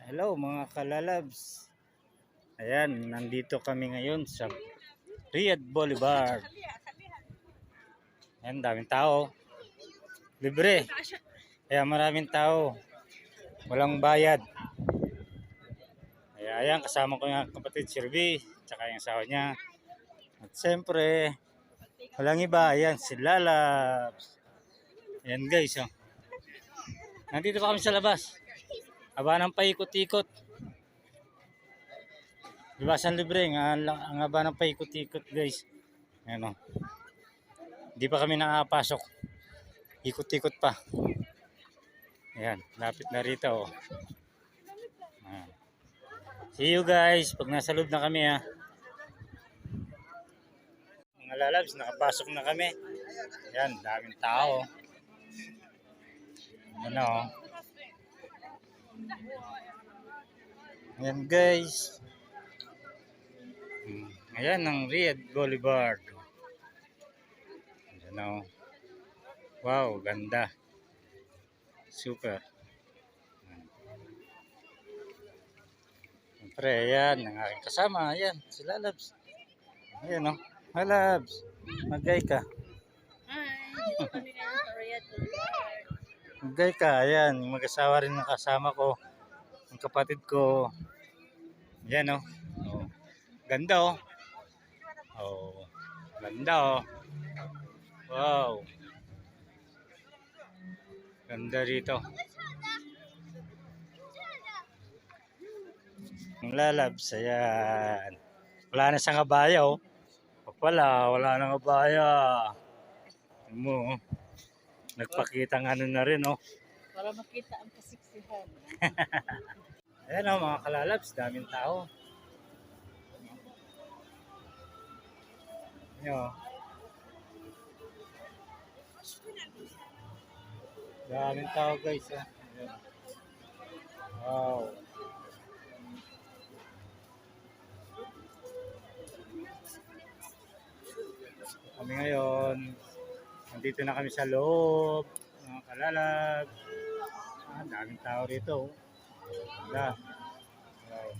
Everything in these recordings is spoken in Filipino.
Hello mga kalalabs. Ayan, nandito kami ngayon sa Riyadh Boulevard. Ayan, daming tao. Libre. Kaya maraming tao. Walang bayad. Kaya ayan, kasama ko yung kapatid si Ruby, tsaka yung asawa niya. At siyempre, walang iba. Ayan, si Lalabs. Ayan guys, oh. Nandito pa kami sa labas. Haba ng paikot-ikot. Libasan libre, ang haba ng paikot-ikot guys. Ayan, oh. Hindi pa kami nakapasok. Ikot-ikot pa. Ayan, lapit na rito, oh. Ayan. See you guys pag nasa loob na kami, ha. Mga lalabs, nakapasok na kami. Ayan, daming tao. Ano, oh. Ayan guys. Ayan ang Riyadh Boulevard. Ayan, oh. Wow, ganda. Super. Siyempre, ayan, ang aking kasama. Ayan, si Lalabs. Ayan, oh. Hi, Labs. Magay ka. Hi, dito kami ngayon sa Riyadh Boulevard. Magay ka. Ayan, mag-asawa rin ng kasama ko. Ang kapatid ko. Ayan, oh. Oh. Ganda, oh. Oh. Ganda, oh. Wow. Ganda rito. Ang Lalabs, ayan. Wala na siyang abaya, oh. Wala nang abaya. Mo, oh. Nagpakita ng ano na rin, oh. Para makita ang kasiksihan. Ayan, oh, mga kalalabs, daming tao. Ayan, oh. Daming tao guys, oh. Ayan. Wow. Kami ngayon, nandito na kami sa loob, mga kalalab. Daming tao rito. Ganda. Wow.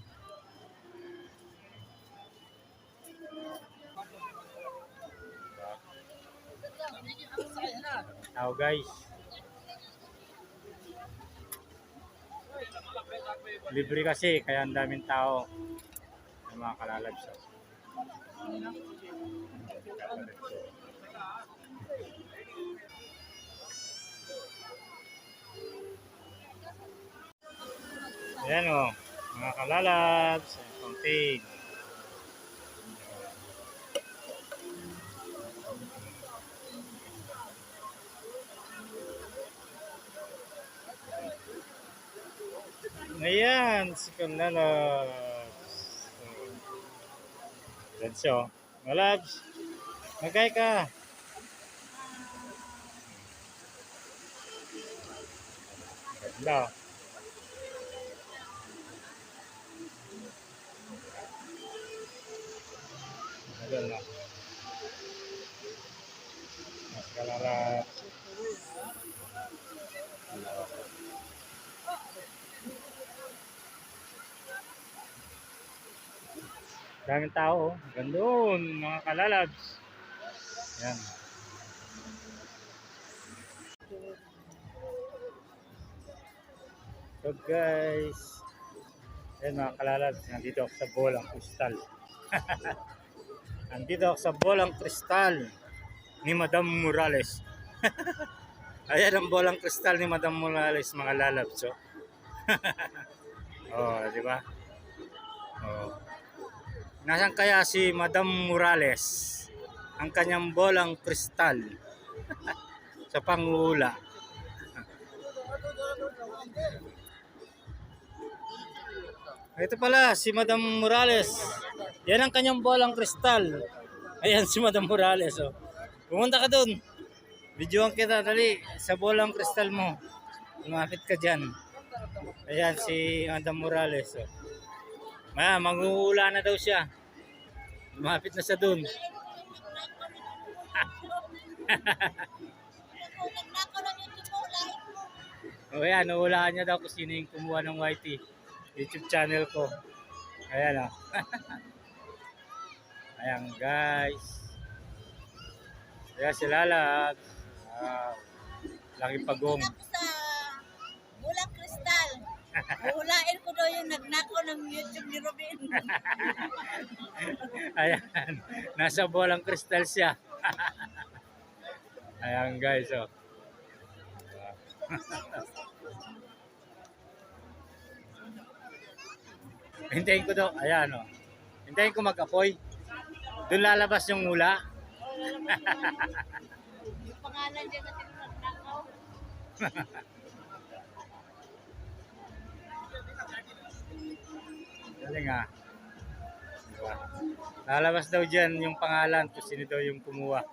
Daming tao guys. Libre kasi, kaya ang daming tao. Mga kalalab siya. Ayan, oh, mga kalalabs, fountain. Ayan, si kalalabs. Ayan siya, oh. Kalalabs, magay ka. Ganda. Ayan na. Mas kalalabs. Daming tao, oh. Gandun, mga kalalabs. Ayan. So guys, ayan mga kalalabs, nandito ako sa Bolang Kristal. Nandito ako sa Bolang Kristal ni Madam Morales. Ayan ang Bolang Kristal ni Madam Morales, mga lalabs, oh. Oh, di ba? Oh. Nasaan kaya si Madam Morales? Ang kanyang bolang kristal sa pangula. Ito pala si Madam Morales. Yan ang kanyang bolang kristal. Ayan si Madam Morales, oh. Pumunta ka doon. Videoan kita dali sa bolang kristal mo. Lumapit ka diyan. Ayan si Madam Morales, oh. Mag-uula na daw siya. Lumapit na siya doon. O yan, nahulaan niya daw kung sino yung kumuha ng whitey. YouTube channel ko. Ayan o. Ayan guys. Ayan si Lalag. Laki pagong. Ako sa Bulang Kristal. Hulain ko daw yung nagnako ng YouTube ni Robin. Ayan. Nasa bolang kristal siya. Ayan guys oh. Hintayin ko daw. Ayan oh. Hintayin ko mag-apoy. Doon lalabas yung hula. Yung pangalan dyan natin nagnakaw. Galing ah. Diba? Lalabas daw dyan yung pangalan kung sino daw yung kumuha.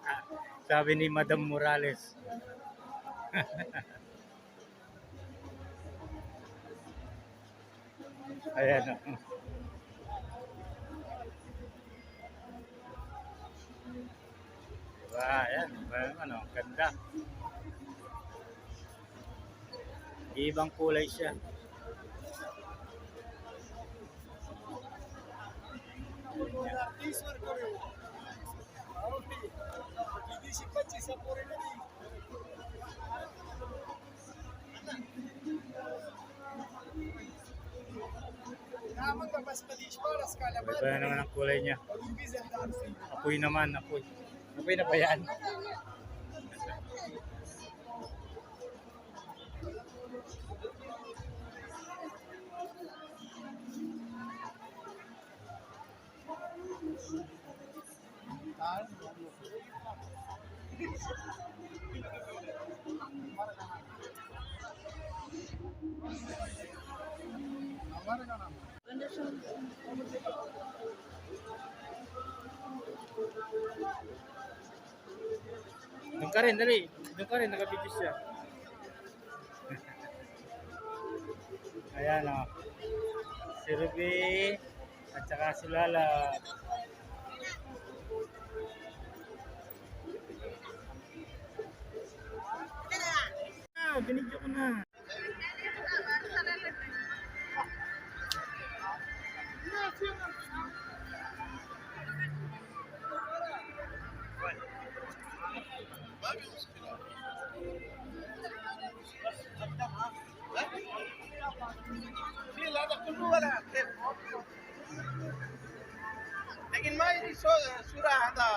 Sabi ni Madam Morales. Ayan o. Diba? Ayan. Ano, ganda. Ibang kulay siya. Iba na naman ang kulay niya. Apoy naman, apoy. Apoy na ba yan? Ganda siya. Doon ka rin, dali. Doon ka rin, nakabidyo siya. Ayan o. Si Ruby at saka si Lala. Binidyo ko na. लेकिन मैं ये सुरा था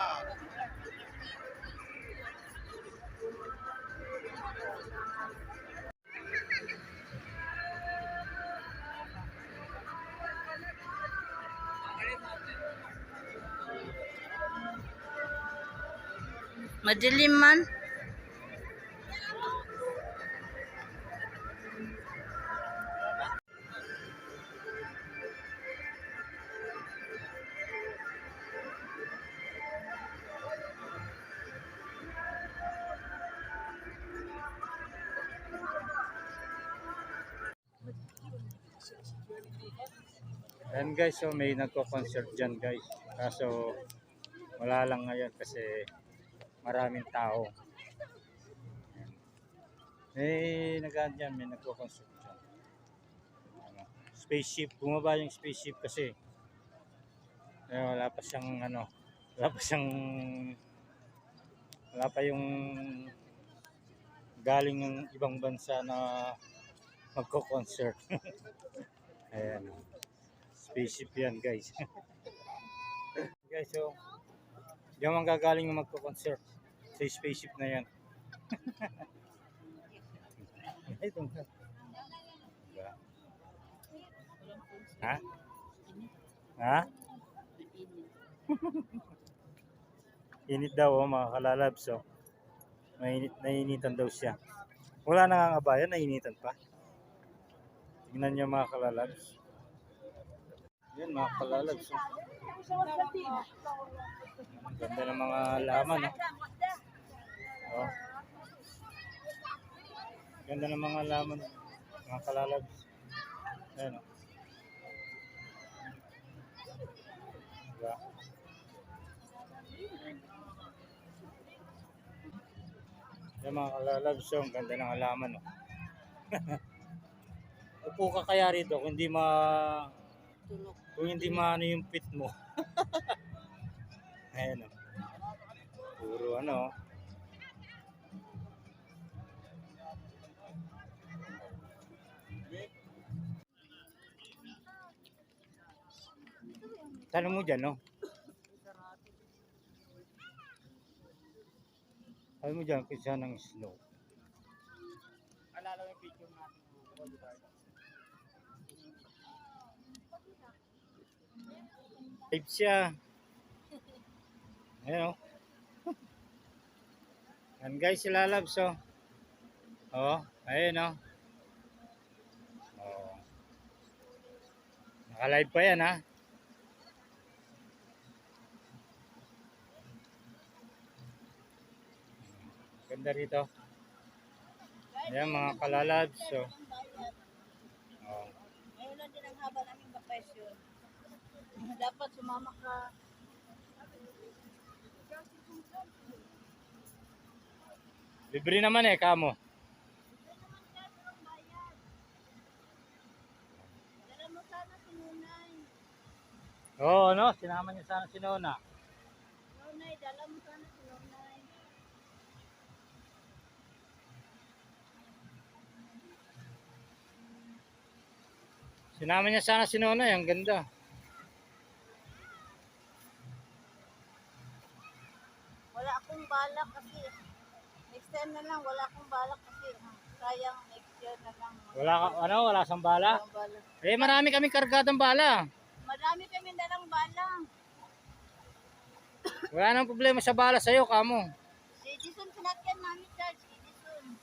Madilim man. Ayan guys, so may nagko-concert dyan guys. Kaso wala lang ngayon kasi maraming tao. May nag-dyan, may nagko-concert dyan. Ano, spaceship, bumaba yung spaceship kasi. Wala pa siyang ano, wala pa yung galing ng ibang bansa na magko-concert. Ayan. Spaceship yan guys. Guys, so diyan man gagaling yung magko-concert sa spaceship na yan. Ay, doon ka. Diba? Ha? Ha? Init daw oh, mga kalalabs oh. Nainitan daw siya. Wala na nga abayan, nainitan pa. Tingnan niyo mga kalalabs. Yan mga kalalabs oh. Ganda ng mga laman oh. Oh. Ganda ng mga laman mga kalalabs. Ayan oh. Diba? Yan mga kalalabs oh. Ganda ng halaman oh. Maupo ka kaya rito kung hindi Tulog. kung hindi maano yung pit mo. Ayan o. Puro ano. Tanong mo dyan, no? Tanong mo dyan kung saan ang snow. Alala mo yung picture natin. Live siya. Ayan o. Yan guys, sila Labs o. Oh, ayun o. Oh. Naka-live pa yan ha. Ganda rito. Ayan mga kalalabs. So, oh. Ngayon lang din ang haba naming bakasyon. Dapat sumama ka. Libre naman eh, kamo. Dala mo sana si Nunay. Oo, no? Sinama niya sana si Nona. Nunay, dala mo sana si Nunay. Sinama niya sana si Nona. Ang ganda. Wala akong balak kasi. Next time na lang, wala akong balak kasi. Sayang next year na lang. Wala ka, ano? Wala sang bala? Walang balak. Eh, marami kaming kargadong bala. Madami kami dalang bala. Wala nang problema sa bala sa'yo, kamo. Si Edison sinakyan namin, Charles. Edison.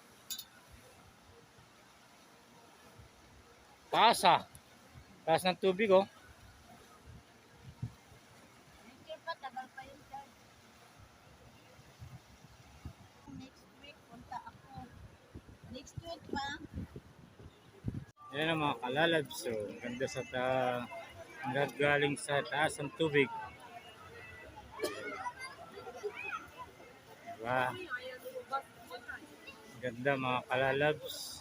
Taas ah. Taas ng tubig oh. Next year pa, tagal pa yun, Charles. Next week, punta ako. Next week pa. Yan ang mga kalalabs. So, ganda sa galing sa taas ng tubig. Diba? Ganda mga kalalabs.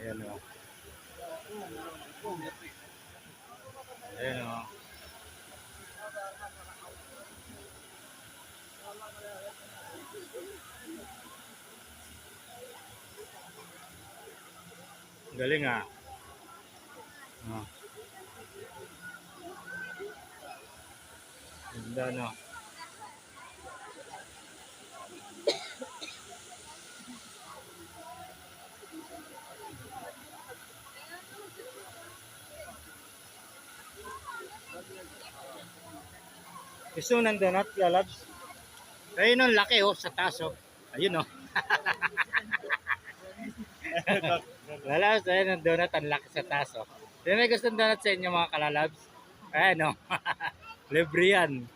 Ayan o. Ayan o. Galing ah. Oh. Ganda no. Gusto mo ng donut, lalabs? Ayun ang laki oh, sa taas oh. Ayun oh. Lalabs, ayun ang donut, ang laki sa taas oh. Sino may gusto ng donut sa inyo mga kalalabs? Ayan oh. Libre yan.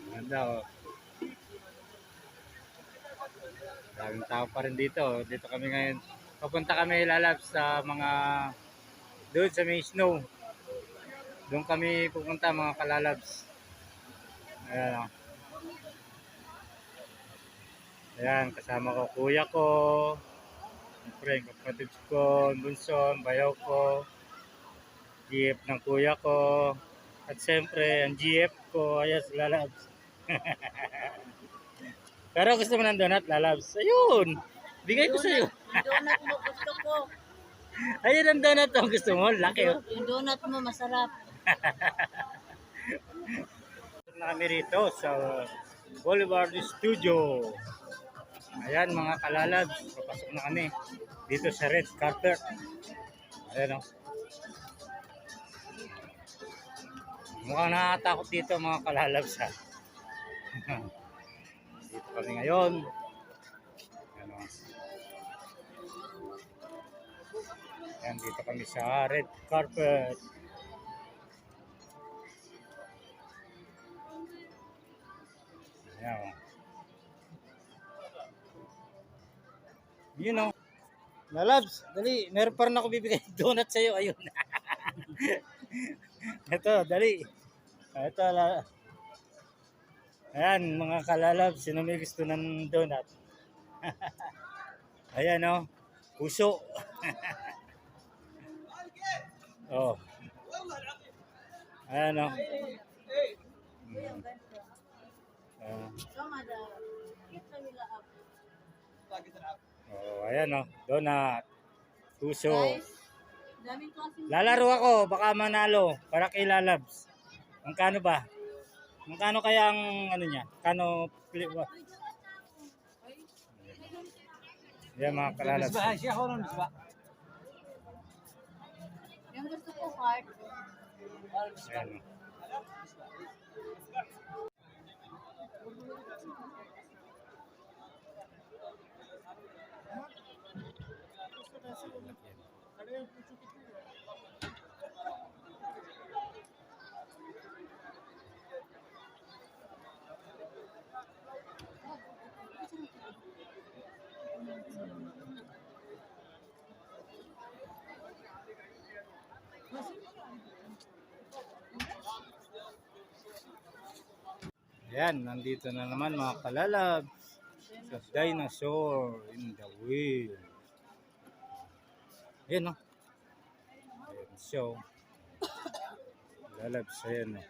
Ganda oh. Daming tao pa rin dito. Dito kami ngayon. Papunta kami lalabs sa mga doon sa may snow. Doon kami pupunta mga kalalabs. Ayan o. Ayan, kasama ko kuya ko. Siyempre, kapatid ko, bunson, bayaw ko. GF ng kuya ko. At siyempre, ang GF ko. Ayan, si lalabs. Pero gusto mo ng donut, lalabs. Ayun! Bigay ko sa'yo. Yung donut mo, gusto ko. Ayun ang donut mo. Gusto mo? Laki oh. Yung donut mo, masarap. Na kami rito sa Boulevard Studio. Ayan mga kalalabs. Papasok na kami dito sa red carpet. Ayan o. Mukhang nakakatakot dito mga kalalabs ha. Dito kami ngayon. Ayan o. Ayan, dito kami sa red carpet. Ayan o. Yun o. Lalabs, dali. Meron pa rin ako bibigay donut sa'yo. Ayun. Ito, dali. Ito, ayan, mga kalalab, sino may gusto ng donut? Ayan, oh. Puso. Oh. Ayan, oh. Oh, ayan, oh. Donut. Puso. Daming klaseng Lalaro ako, baka manalo para kay Lalabs. Magkano ba? Magkano kaya ang ano niya? Kano yan mga kalalabs. yung gusto ko heart. Ayan. Ayan, nandito na naman mga kalalabs. Sa dinosaur in the wheel. Ayan, no? Ayan, so. Lalabs, ayan, no?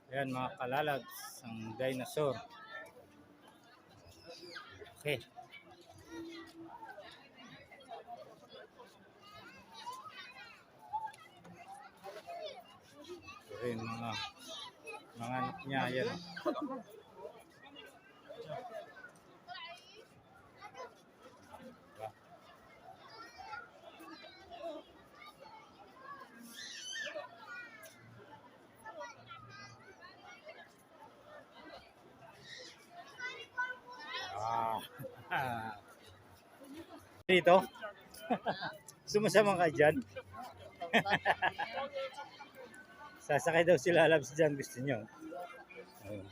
Ayan mga kalalabs, ang dinosaur. Okay. Ayan mga anak niya, ayan. Dito? Sumasama ka dyan? Sasakay daw si Lalabs dyan, gusto nyo. Oh.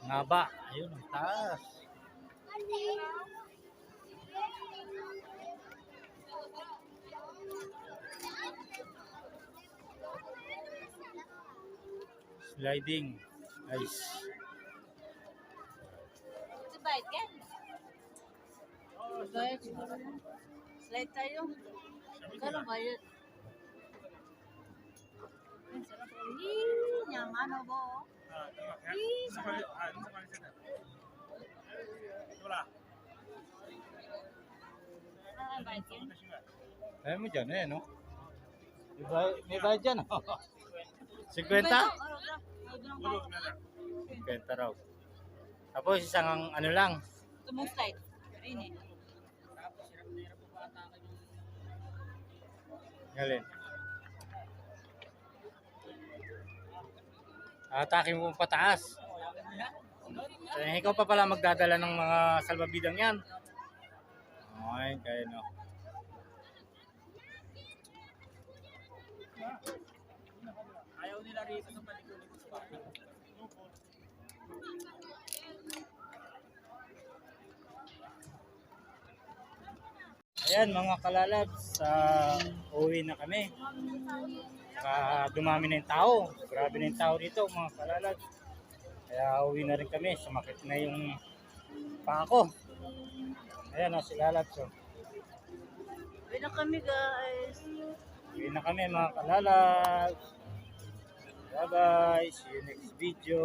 Nga ba? Ayun, ang taas. Sliding ice. Slide kan? Slide. Slide tayo. Kano bayad? Ih, nyaman bo. Ih, sarap. Ah, bayad kan? Ayaw mo dyan, no? May bayad dyan, oh. 50? 50 raw. Tapos isang ano lang. Tumong slide. Ini. Galin. Atake mo pataas. Ikaw pa pala magdadala ng mga salbabidang yan. Okay, kaya no. Ayaw nila rito sa palikod. Ayan mga kalalabs, uwi na kami. Dumami na yung tao. Grabe na yung tao dito mga kalalabs. Kaya uwi na rin kami. Sumakit na yung paa ko. Ayan si Lalabs. Uwi na kami guys. Uwi na kami mga kalalabs. Bye bye. See you next video.